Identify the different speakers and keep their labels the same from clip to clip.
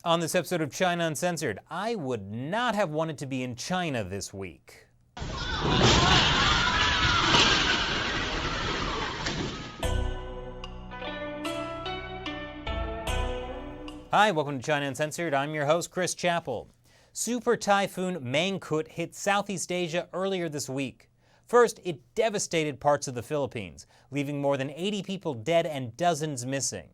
Speaker 1: On this episode of China Uncensored, I would not have wanted to be in China this week. Hi, welcome to China Uncensored. I'm your host, Chris Chappell. Super Typhoon Mangkhut hit Southeast Asia earlier this week. First, it devastated parts of the Philippines, leaving more than 80 people dead and dozens missing.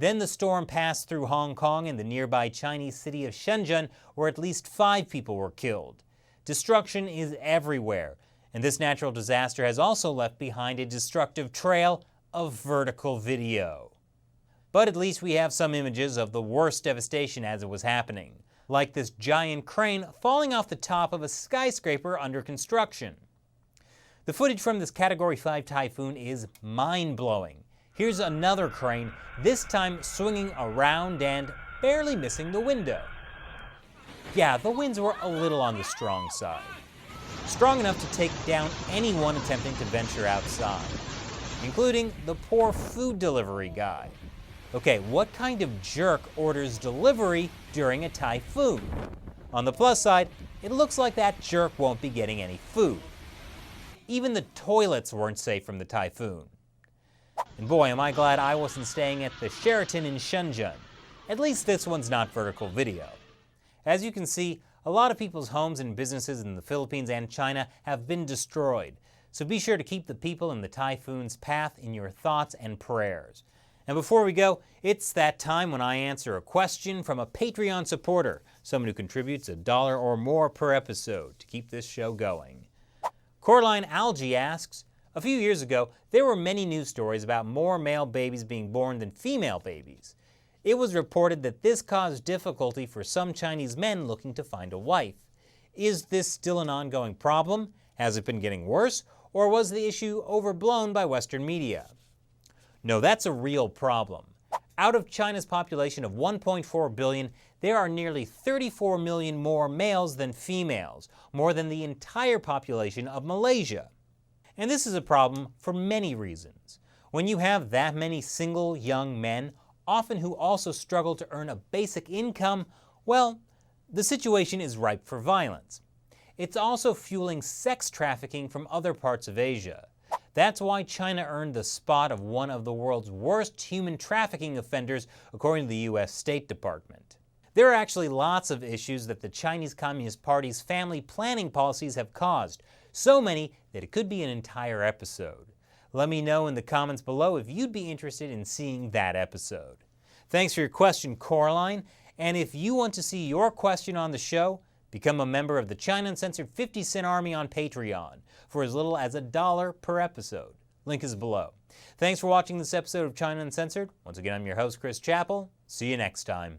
Speaker 1: Then the storm passed through Hong Kong and the nearby Chinese city of Shenzhen, where at least 5 people were killed. Destruction is everywhere, and this natural disaster has also left behind a destructive trail of vertical video. But at least we have some images of the worst devastation as it was happening, like this giant crane falling off the top of a skyscraper under construction. The footage from this Category 5 typhoon is mind-blowing. Here's another crane, this time swinging around and barely missing the window. Yeah, the winds were a little on the strong side. Strong enough to take down anyone attempting to venture outside, including the poor food delivery guy. Okay, what kind of jerk orders delivery during a typhoon? On the plus side, it looks like that jerk won't be getting any food. Even the toilets weren't safe from the typhoon. And boy, am I glad I wasn't staying at the Sheraton in Shenzhen. At least this one's not vertical video. As you can see, a lot of people's homes and businesses in the Philippines and China have been destroyed, so be sure to keep the people in the typhoon's path in your thoughts and prayers. And before we go, it's that time when I answer a question from a Patreon supporter, someone who contributes $1 or more per episode to keep this show going. Coraline Algae asks, a few years ago, there were many news stories about more male babies being born than female babies. It was reported that this caused difficulty for some Chinese men looking to find a wife. Is this still an ongoing problem? Has it been getting worse? Or was the issue overblown by Western media? No, that's a real problem. Out of China's population of 1.4 billion, there are nearly 34 million more males than females, more than the entire population of Malaysia. And this is a problem for many reasons. When you have that many single young men, often who also struggle to earn a basic income, well, the situation is ripe for violence. It's also fueling sex trafficking from other parts of Asia. That's why China earned the spot of one of the world's worst human trafficking offenders, according to the U.S. State Department. There are actually lots of issues that the Chinese Communist Party's family planning policies have caused, so many that it could be an entire episode. Let me know in the comments below if you'd be interested in seeing that episode. Thanks for your question, Coraline, and if you want to see your question on the show, become a member of the China Uncensored 50-cent Army on Patreon for as little as $1 per episode. Link is below. Thanks for watching this episode of China Uncensored. Once again, I'm your host, Chris Chappell. See you next time.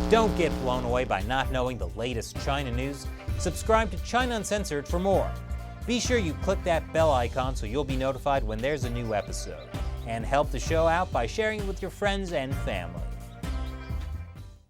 Speaker 1: Don't get blown away by not knowing the latest China news. Subscribe to China Uncensored for more. Be sure you click that bell icon so you'll be notified when there's a new episode. And help the show out by sharing it with your friends and family.